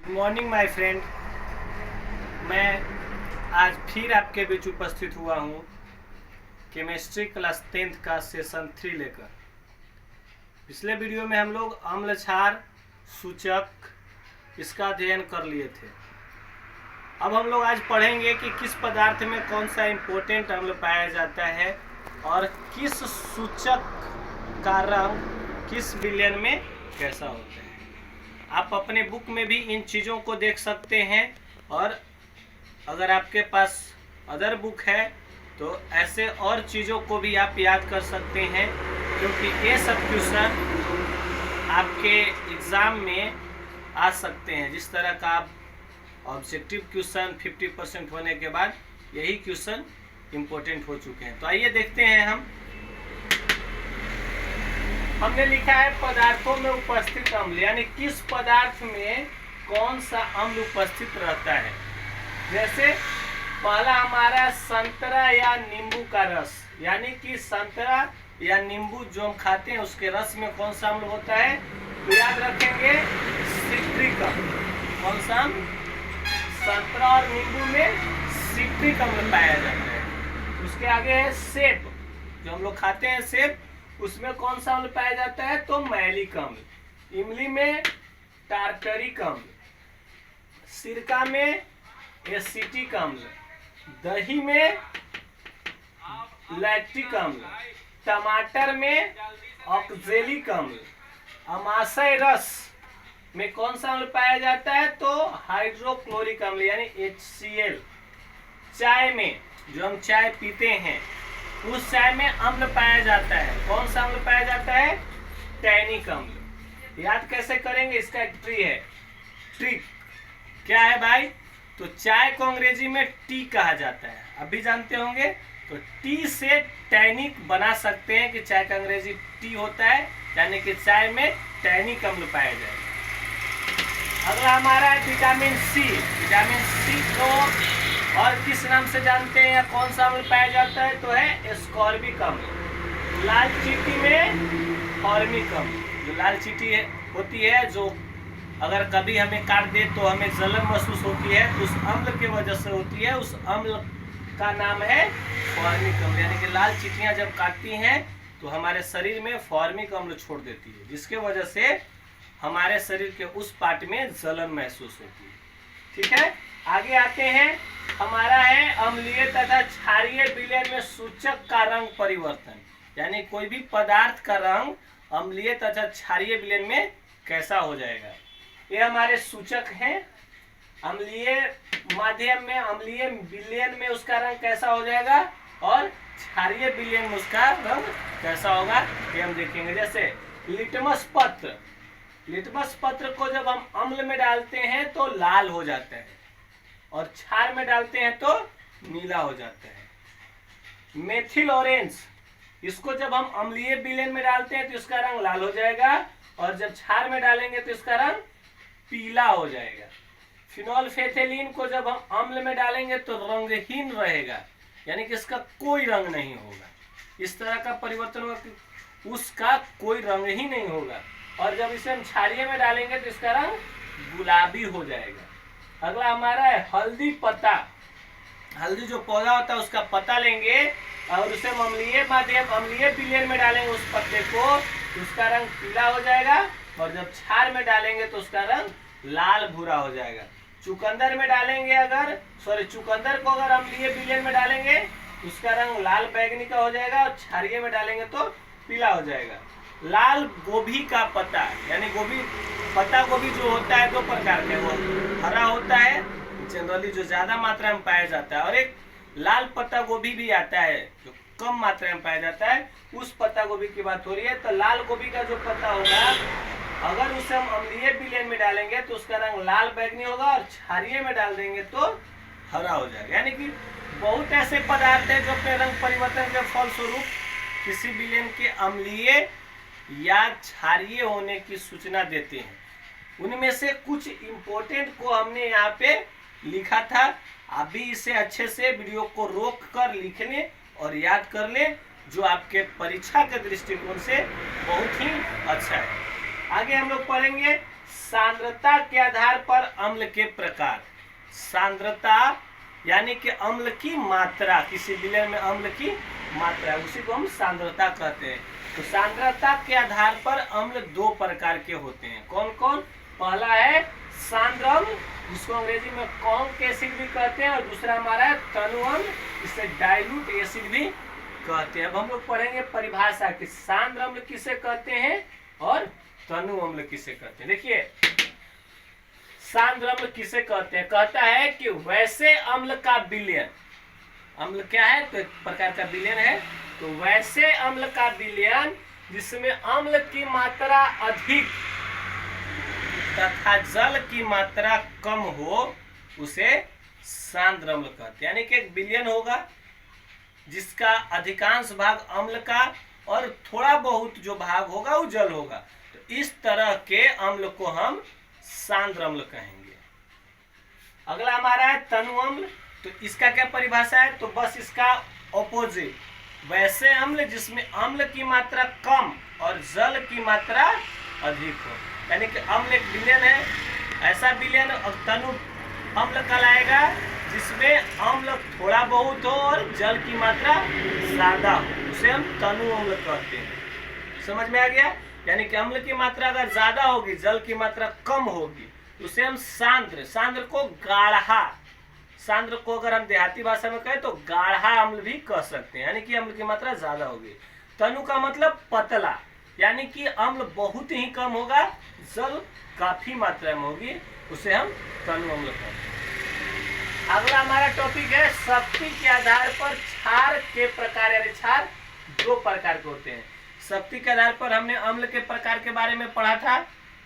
Morning my friend. मैं आज फिर आपके बीच उपस्थित हुआ हूँ केमिस्ट्री क्लास 10th का सेशन 3 लेकर। पिछले वीडियो में हम लोग अम्ल क्षार सूचक इसका अध्ययन कर लिए थे। अब हम लोग आज पढ़ेंगे कि किस पदार्थ में कौन सा इम्पोर्टेंट अम्ल पाया जाता है और किस सूचक का रंग किस विलयन में कैसा होता है। आप अपने बुक में भी इन चीज़ों को देख सकते हैं और अगर आपके पास अदर बुक है तो ऐसे और चीज़ों को भी आप याद कर सकते हैं, क्योंकि ये सब क्वेश्चन आपके एग्ज़ाम में आ सकते हैं। जिस तरह का आप ऑब्जेक्टिव क्वेश्चन 50% होने के बाद यही क्वेश्चन इम्पोर्टेंट हो चुके हैं। तो आइए देखते हैं। हमने लिखा है पदार्थों में उपस्थित अम्ल, यानी किस पदार्थ में कौन सा अम्ल उपस्थित रहता है। जैसे पहला हमारा संतरा या नींबू का रस, यानी कि संतरा या नींबू जो हम खाते हैं उसके रस में कौन सा अम्ल होता है, तो याद रखेंगे सिट्रिक अम्ल। कौन सा अम्ल? संतरा और नींबू में सिट्रिक अम्ल पाया जाता है। उसके आगे है सेब, जो हम लोग खाते हैं सेब, उसमें कौन सा अम्ल पाया जाता है, तो मैलिक अम्ल। इमली में टार्टरिक अम्ल, सिरका में एसिटिक अम्ल, दही में लैक्टिक अम्ल, टमाटर में ऑक्जेलिक अम्ल, अमाशय रस में कौन सा अम्ल पाया जाता है, तो हाइड्रोक्लोरिक अम्ल यानी HCl। चाय में, जो हम चाय पीते हैं उस चाय में अम्ल पाया जाता है। कौन सा अम्ल पाया जाता है, टैनिक अम्ल। याद कैसे करेंगे, इसका एक ट्रिक क्या है भाई, तो चाय को अंग्रेजी में टी कहा जाता है, अभी जानते होंगे। तो टी से टैनिक बना सकते हैं कि चाय का अंग्रेजी टी होता है, यानी कि चाय में टैनिक अम्ल पाया जाएगा। अगला हमारा है विटामिन सी। विटामिन सी को और किस नाम से जानते हैं या कौन सा अम्ल पाया जाता है, तो है एस्कॉर्बिक अम्ल। लाल चींटी में फॉर्मिक अम्ल, जो लाल चींटी होती है जो अगर कभी हमें काट दे तो हमें जलन महसूस होती है, तो उस अम्ल की वजह से होती है। उस अम्ल का नाम है फॉर्मिक अम्ल, यानी कि लाल चींटियां जब काटती हैं तो हमारे शरीर में फॉर्मिक अम्ल छोड़ देती है, जिसके वजह से हमारे शरीर के उस पार्ट में जलन महसूस होती है। ठीक है, आगे आते हैं। हमारा है अम्लीय तथा क्षारीय विलयन में सूचक का रंग परिवर्तन, यानी कोई भी पदार्थ का रंग अम्लीय तथा क्षारीय विलयन में कैसा हो जाएगा। ये हमारे सूचक हैं। अम्लीय माध्यम में, अम्लीय विलयन में उसका रंग कैसा हो जाएगा और क्षारीय विलयन में उसका रंग कैसा होगा, ये हम देखेंगे। जैसे लिटमस पत्र, लिटमस पत्र को जब हम अम्ल में डालते हैं तो लाल हो जाता है और क्षार में डालते हैं तो नीला हो जाता है। मेथिल ऑरेंज, इसको जब हम अम्लीय विलयन में डालते हैं तो इसका रंग लाल हो जाएगा और जब क्षार में डालेंगे तो इसका रंग पीला हो जाएगा। फिनोल्फेथेलिन को जब हम अम्ल में डालेंगे तो रंगहीन रहेगा, यानी कि इसका कोई रंग नहीं होगा। इस तरह का परिवर्तन होगा कि उसका कोई रंग ही नहीं होगा। और जब इसे हम क्षारीय में डालेंगे तो इसका रंग गुलाबी हो जाएगा। अगला हमारा है हल्दी पत्ता। हल्दी जो पौधा होता है उसका पत्ता लेंगे और उसे हम अम्लीय विलयन में डालेंगे उस पत्ते को, उसका रंग पीला हो जाएगा और जब क्षार में डालेंगे तो उसका रंग लाल भूरा हो जाएगा। चुकंदर में डालेंगे चुकंदर को अगर अम्लीय विलयन में डालेंगे उसका रंग लाल बैंगनी का हो जाएगा और क्षारीय में डालेंगे तो पीला हो जाएगा। लाल गोभी का पत्ता, यानी पत्ता गोभी जो होता है दो प्रकार के, वो हरा होता है जनरली जो ज्यादा मात्रा में पाया जाता है, और एक लाल पत्ता गोभी भी आता है जो कम मात्रा में पाया जाता है। उस पत्ता गोभी की बात हो रही है। तो लाल गोभी का जो पत्ता होगा अगर उसे हम अम्लीय विलयन में डालेंगे तो उसका रंग लाल बैंगनी होगा और क्षारीय में डाल देंगे तो हरा हो जाएगा। यानी कि बहुत ऐसे पदार्थ हैं जो अपने रंग परिवर्तन के फलस्वरूप किसी विलयन के अम्लीय या क्षारीय होने की सूचना देते हैं। उनमें से कुछ इम्पोर्टेंट को हमने यहाँ पे लिखा था। अभी इसे अच्छे से वीडियो को रोक कर लिखने और याद कर ले, जो आपके परीक्षा के दृष्टिकोण से बहुत ही अच्छा है। आगे हम लोग पढ़ेंगे सांद्रता के आधार पर अम्ल के प्रकार। सांद्रता यानी कि अम्ल की मात्रा, किसी विलयन में अम्ल की मात्रा, उसी को हम सांद्रता कहते हैं। तो सांद्रता के आधार पर अम्ल दो प्रकार के होते हैं। कौन कौन? पहला है सांद्र अम्ल, जिसको अंग्रेजी में कॉन्क एसिड भी कहते हैं, और दूसरा हमारा है तनु अम्ल, इसे डाइल्यूट एसिड भी कहते हैं। अब हम लोग पढ़ेंगे परिभाषा कि सांद्र अम्ल किसे कहते हैं और तनु अम्ल किसे कहते हैं। देखिए सांद्र अम्ल किसे कहते हैं? कहता है कि वैसे अम्ल का विलयन, अम्ल क्या है? तो एक प्रकार का विलयन है। तो वैसे अम्ल का विलयन जिसमें अम्ल की मात्रा अधिक तथा जल की मात्रा कम हो, उसे सांद्र अम्ल कहते हैं। यानी कि एक विलयन होगा जिसका अधिकांश भाग अम्ल का और थोड़ा बहुत जो भाग होगा वो जल होगा। तो इस तरह के अम्ल को हम सांद्र अम्ल कहेंगे। अगला हमारा है तनु अम्ल। तो इसका क्या परिभाषा है? तो बस इसका ऑपोजिट, वैसे अम्ल जिसमें अम्ल की मात्रा कम और जल की मात्रा अधिक हो। यानी कि अम्ल एक विलयन है, ऐसा विलयन तनु अम्ल कहलाएगा जिसमें अम्ल थोड़ा बहुत हो और जल की मात्रा ज्यादा हो, उसे हम तनु अम्ल कहते हैं। समझ में आ गया? यानी कि अम्ल की मात्रा अगर ज्यादा होगी, जल की मात्रा कम होगी, उसे हम सांद्र, सांद्र को गाढ़ा, सांद्र को अगर हम देहाती भाषा में कहें तो गाढ़ा अम्ल भी कह सकते हैं। यानी कि अम्ल की मात्रा ज्यादा होगी। तनु का मतलब पतला, यानी कि अम्ल बहुत ही कम होगा, जल काफी मात्रा में होगी, उसे हम तनु अम्ल कहते हैं। अगला हमारा टॉपिक है शक्ति के आधार पर क्षार के प्रकार। यानी क्षार दो प्रकार के होते हैं। शक्ति के आधार पर हमने अम्ल के प्रकार के बारे में पढ़ा था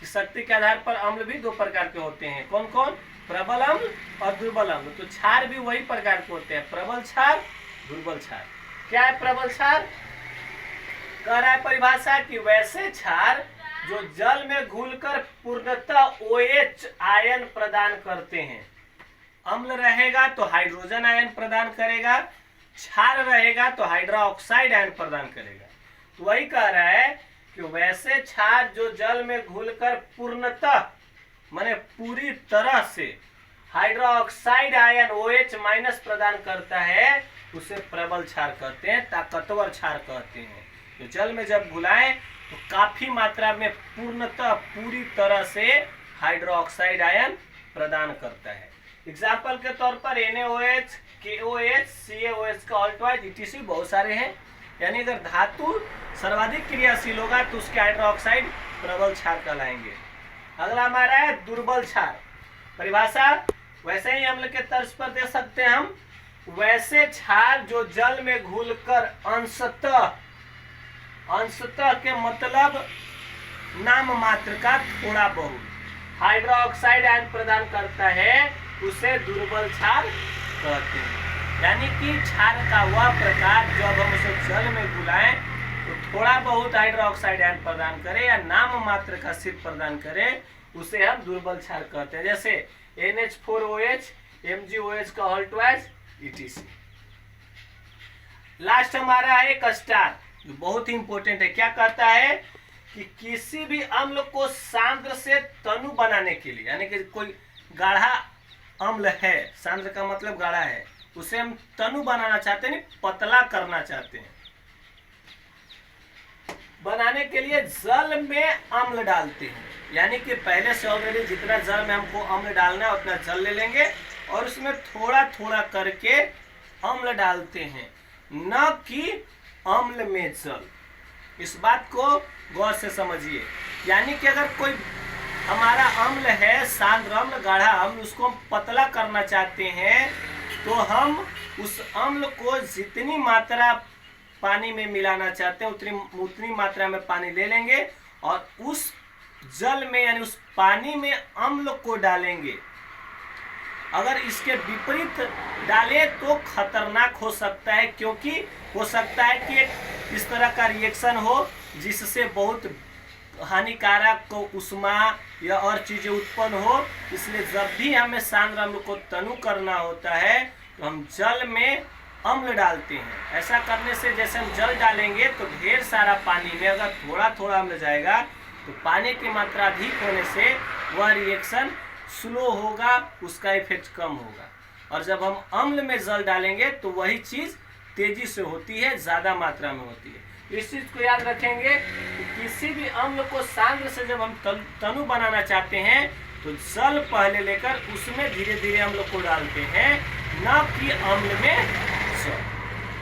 कि शक्ति के आधार पर अम्ल भी दो प्रकार के होते हैं। कौन कौन? प्रबल अम्ल और दुर्बल अम्ल। तो क्षार भी वही प्रकार के होते हैं, प्रबल क्षार, दुर्बल क्षार। क्या है प्रबल क्षार? कह रहा है परिभाषा कि वैसे क्षार जो जल में घुलकर पूर्णतः OH आयन प्रदान करते हैं। अम्ल रहेगा तो हाइड्रोजन आयन प्रदान करेगा, क्षार रहेगा तो हाइड्रोक्साइड आयन प्रदान करेगा। तो वही कह रहा है कि वैसे क्षार जो जल में घुलकर पूर्णतः माने पूरी तरह से हाइड्रोक्साइड आयन OH- प्रदान करता है, उसे प्रबल क्षार कहते हैं, ताकतवर क्षार कहते हैं। तो जल में जब घुलाएं तो काफी मात्रा में पूर्णतः पूरी तरह से हाइड्रोक्साइड आयन प्रदान करता है। एग्जाम्पल के तौर पर NaOH, KOH, CaOH का ऑल्टवाइज ETC बहुत सारे हैं। यानी अगर धातु सर्वाधिक क्रियाशील होगा तो उसके हाइड्रोक्साइड प्रबल क्षार कहलाएंगे। अगला हमारा है दुर्बल क्षार। परिभाषा वैसे ही अम्ल के तर्ज पर दे सकते हैं हम, वैसे क्षार जो जल में घुलकर अंशतः के मतलब नाम मात्र का थोड़ा बहुत हाइड्रोक्साइड आयन प्रदान करता है, उसे दुर्बल क्षार कहते हैं। यानी कि क्षार का वह प्रकार जब हम उसे जल में घुलाएं तो थोड़ा बहुत हाइड्रोक्साइड आयन प्रदान करे या नाम मात्र का सिर्फ प्रदान करे, उसे हम दुर्बल क्षार कहते हैं। जैसे NH4OH, MgOH का ऑल्टवाइज ETC। लास्ट हमारा है एक स्टार, जो बहुत ही इंपॉर्टेंट है। क्या कहता है कि किसी भी अम्ल को सांद्र से तनु बनाने के लिए, यानी कि कोई गाढ़ा अम्ल है, सांद्र का मतलब गाढ़ा है, उसे हम तनु बनाना चाहते हैं, पतला करना चाहते हैं। बनाने के लिए जल में अम्ल डालते हैं। यानी कि पहले से ऑलरेडी जितना जल में हमको अम्ल डालना है उतना जल ले लेंगे और उसमें थोड़ा थोड़ा करके अम्ल डालते हैं, न कि अम्ल में जल। इस बात को गौर से समझिए। यानी कि अगर कोई हमारा अम्ल है, सांद्र अम्ल, गाढ़ा अम्ल, उसको हम पतला करना चाहते हैं तो हम उस अम्ल को जितनी मात्रा पानी में मिलाना चाहते हैं उतनी मात्रा में पानी ले लेंगे और उस जल में यानी उस पानी में अम्ल को डालेंगे। अगर इसके विपरीत डाले तो खतरनाक हो सकता है, क्योंकि हो सकता है कि इस तरह का रिएक्शन हो जिससे बहुत हानिकारक उष्मा या और चीजें उत्पन्न हो। इसलिए जब भी हमें सांद्र अम्ल को तनु करना होता है तो हम जल में अम्ल डालते हैं। ऐसा करने से जैसे हम जल डालेंगे तो ढेर सारा पानी में अगर थोड़ा थोड़ा अम्ल जाएगा तो पानी की मात्रा अधिक होने से वह रिएक्शन स्लो होगा, उसका इफेक्ट कम होगा। और जब हम अम्ल में जल डालेंगे तो वही चीज़ तेजी से होती है, ज़्यादा मात्रा में होती है। इस चीज़ को याद रखेंगे कि किसी भी अम्ल को सांद्र से जब हम तनु बनाना चाहते हैं तो जल पहले लेकर उसमें धीरे धीरे अम्ल को डालते हैं, न कि अम्ल में जल।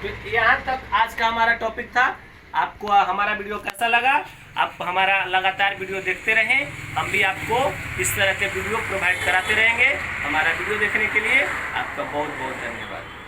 तो यहाँ तक आज का हमारा टॉपिक था। आपको हमारा वीडियो कैसा लगा? आप हमारा लगातार वीडियो देखते रहें, हम भी आपको इस तरह के वीडियो प्रोवाइड कराते रहेंगे। हमारा वीडियो देखने के लिए आपका बहुत बहुत धन्यवाद।